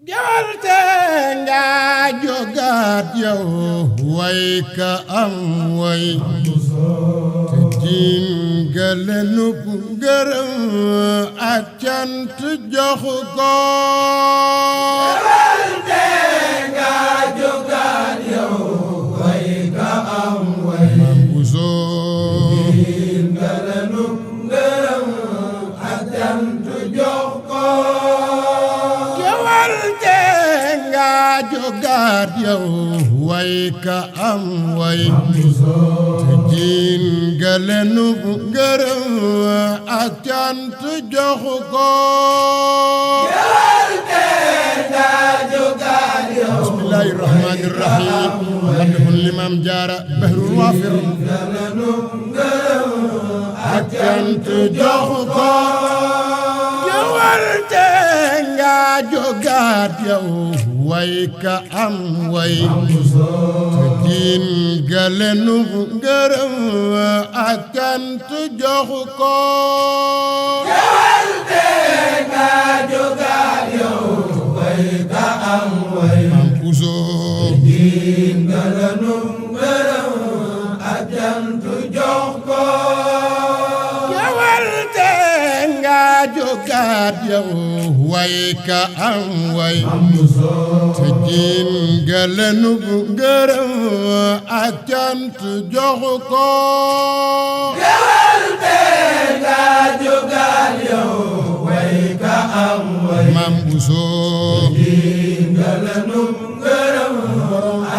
Gewarte nga jógaat yow way ka am way te diin nga lenub ngërëm ak cant jox ko. Gewarte nga jógaat yow way ka am way diin nga lenub ngërëm ak cant jox ko. Jogaat yow way ka am way te diin nga lenub ngërëm ak cant jox ko. Gewarte nga jógaat yow bismillahi rahmani rahim madhun limam jaara bahrul wafir nga lenub ngërëm ak cant jox ko. Gewarte nga jógaat yow way ka am way te diin nga lenub ngërëm ak cant jox ko. Gewarte nga jógaat yow way ka am way diin nga lenub ngërëm ak cant jox ko. Gewarte nga jógaat yow way ka am way te diin nga lenub ngërëm ak cant jox ko. Gewarte nga jógaat yow way ka am way Maam Bousso diin nga lenub ngërëm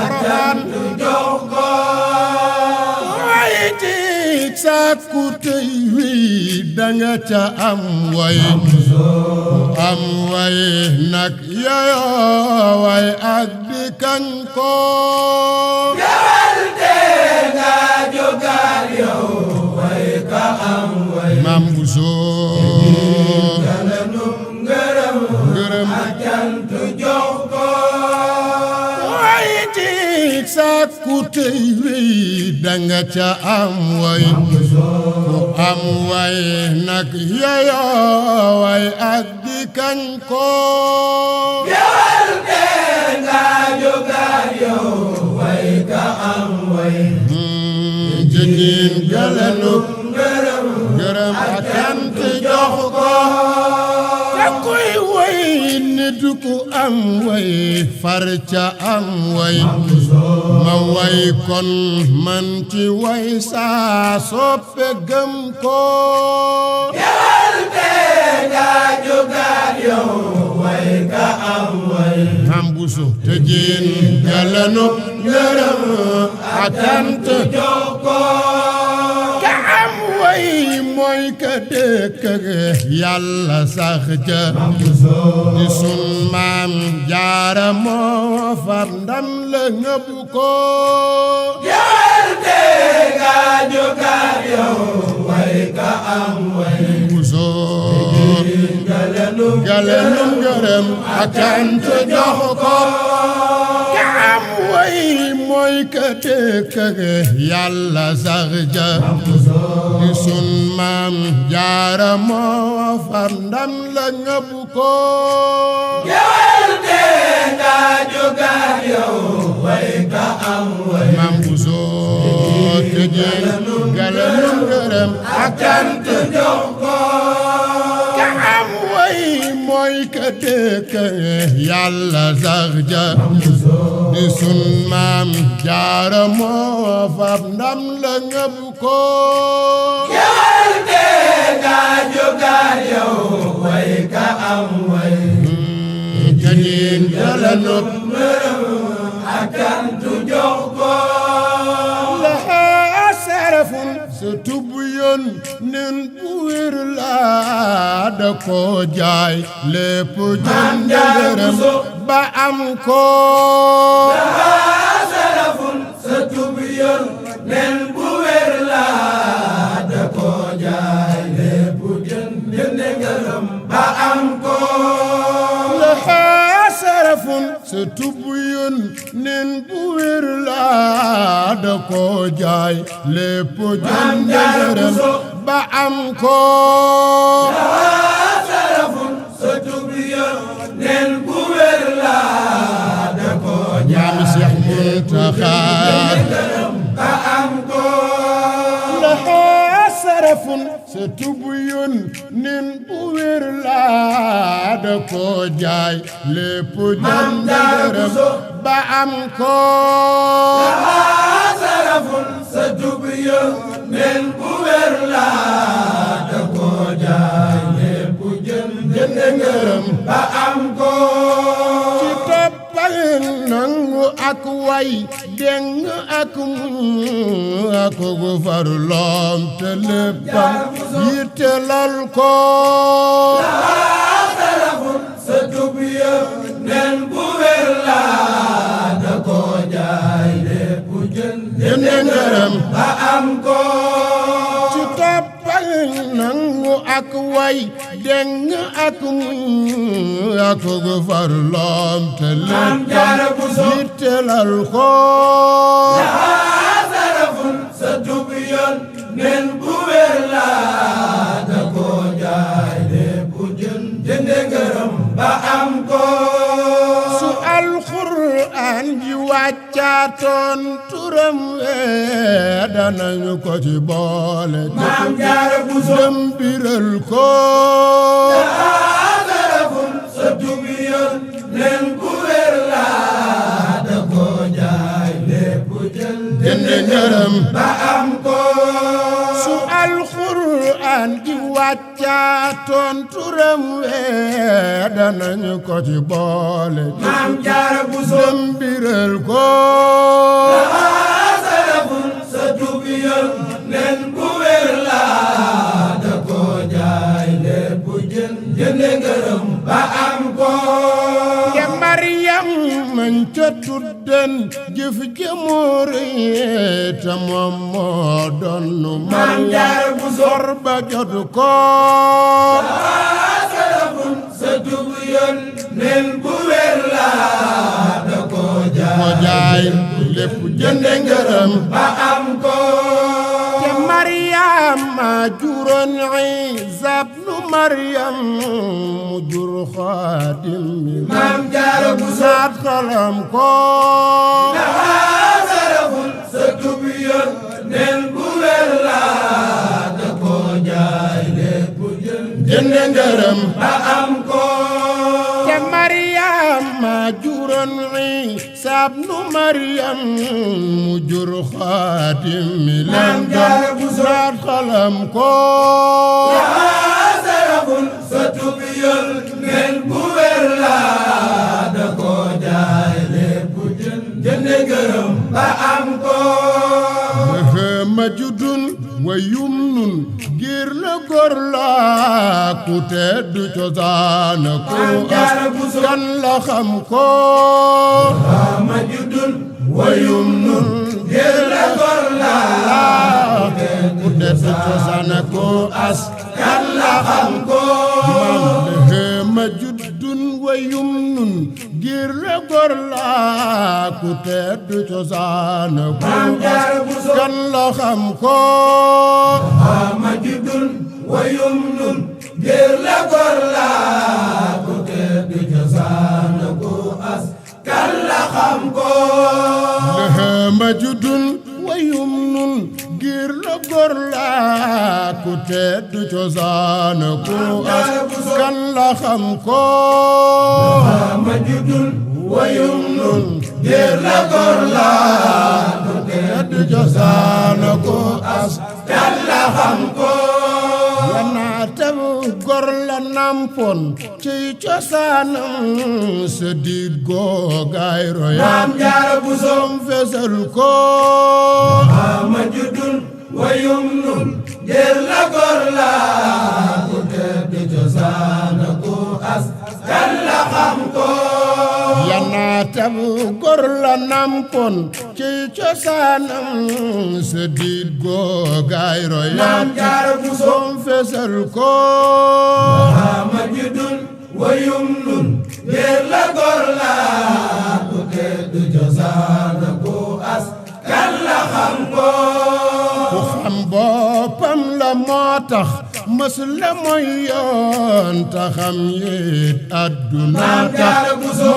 ak cant jox ko. way tik sàkku tey wi danga ca am way am way nag yayoo way ak di kañ ko. Gewarte nga jógaat yow way ka am way Maam Bousso nga lenub ngërëm ngërëm ak cant jox ko. way tik sàkku tey wi danga ca am way am way nag yayoo way ak di kañ ko. Gewarte nga jógaat yow way ka am way jëdiin nga lenub ngërëm ngërëm ak cant jox ko. te kuy way nit ku am way far ca am way ma way kon man ci way saa soppe gëm ko. Gewarte nga jógaat yow way ka am way Maam Bousso te diin nga lenub ngërëm ak cant jox ko. ka am way mooy ka dëkk yàlla sax ja di sun maam jaara moo far ndam la ngëb ko. Gewarte nga jógaat yow way ka am way Bousso nga lenub nga lenub ngërëm ak cant jox ko. ka am way mooy ka dëkk yàlla sax ja di sun maam jaara moo far ndam la ngëb ko. Gewarte nga jógaat yow way ka am way Maam Bousso te diin nga lenub ngërëm ak cant jox ko. ka am way mooy ka dëkk yàlla sax ja di sun maam jaara moo far ndam la ngëb ko. Gewarte nga jógaat yow way ka am way te diin nga lenub ngërëm ak cant jox ko. la sarafun sa tub yoon nen bu wér laa da ko jaay lépp jënd ngërëm ba am ko. Sarafun sa tub yoon nen bu wér laa da ko jaay lépp jënd ngërëm ba am ko. la sarafun sa tub yoon nen bu wér laa da ko jaay lépp jënd ngërëm ba am ko. Sarafun sa tub yoon nen bu wér xaar ba am ko laxaa sarafun sa tubuyun nin bu wér laa da ko jaay lépp jënd ngërëm ba am ko laxaa sarafun sa tubuyun nin bu wér laa da ko jaay lépp jënd ngërëm ba am ko ci toppal nangu ak way deng ak muñ ak gu farloom te léppam yittelal ko laxaa sarafun sa tubuyun nin bu wér laa da ko jaay lépp jënd ngërëm ba am ko ci toppal nangu ak way deng ak muñ ak gu farloom te léppam yittelal ko laxaa sarafun sa tubuyun nin bu wér laa da ko jaay lépp jënd ngërëm ba am ko su alxuraan ji wàccaatoon turam danañu ko ci boole Maam Jaara Buso dem biral ko laxaa sarafun sa tubuyun nin bu wér laa da ko jaay lépp jënd ngërëm ba am ko su alxuraan ji wàccaatoon turam danañu ko ci boole Maam Jaara Buso dem biral ko laxaa sarafun sa tubuyun nin bu wér laa da ko jaay lépp jënd ngërëm ba am ko ya Maryam mañ ca tudden jëf jëmoore te moom moo doonu Maam Jaara Buso sor ba jot ko laxaa sarafun sa tubuyun nin bu wér laa da ko jaay lépp jënd ngërëm ba am ko te Maryam ma juróon Iisa ibnu Maryam mu jur Xaadim mi Maam Jaara Buso saat xalam ko laxaa sarafun sa tubuyun nin bu wér laa da ko jaay lépp jënd ngërëm ba am ko te Maryam ma juróon Iisa ibnu Maryam mu jur Xaadim mi leen doon saat xalam ko laxaa sarafun sa tubuyun nin bu wér laa da ko jaay lépp jënd ngërëm ba am ko ma juddun wa yumnun ngir la góor la ku tedd cosaan ku Maam Jaara Buso kan la xam ko ma juddun wa yumnun ngir la góor la ku tedd cosaan ku as kan la xam ko ma juddun wa yumnun ngir la góor la ku tedd cosaan ku Maam Jaara as Buso kan la xam ko ma juddun wa yumnun ngir la góor la ku tedd cosaan ku as kan la xam ko ma juddun wa yumnun ngir la góor la ku tedd cosaan ku as kan la xam ko ma juddun wa yumnun ngir la góor la ku tedd cosaan ku as kan la xam ko yanaatam góor la nampon ci cosaanam sa diit googaay royam Maam Jaara Buso fesal ko ma juddun wa yumnun ngir la góor la ku tedd cosaan ku as kan la xam ko yanaatam góor la nampon ci cosaanam sa diit googaay royam Maam Jaara Buso fesal ko ma juddun wa yumnun ngir la góor la ku tedd cosaan ku as kan la xam ko ku xam boppam la moo tax mës la mooy yoon taxam yit àdduna Maam Jaara Buso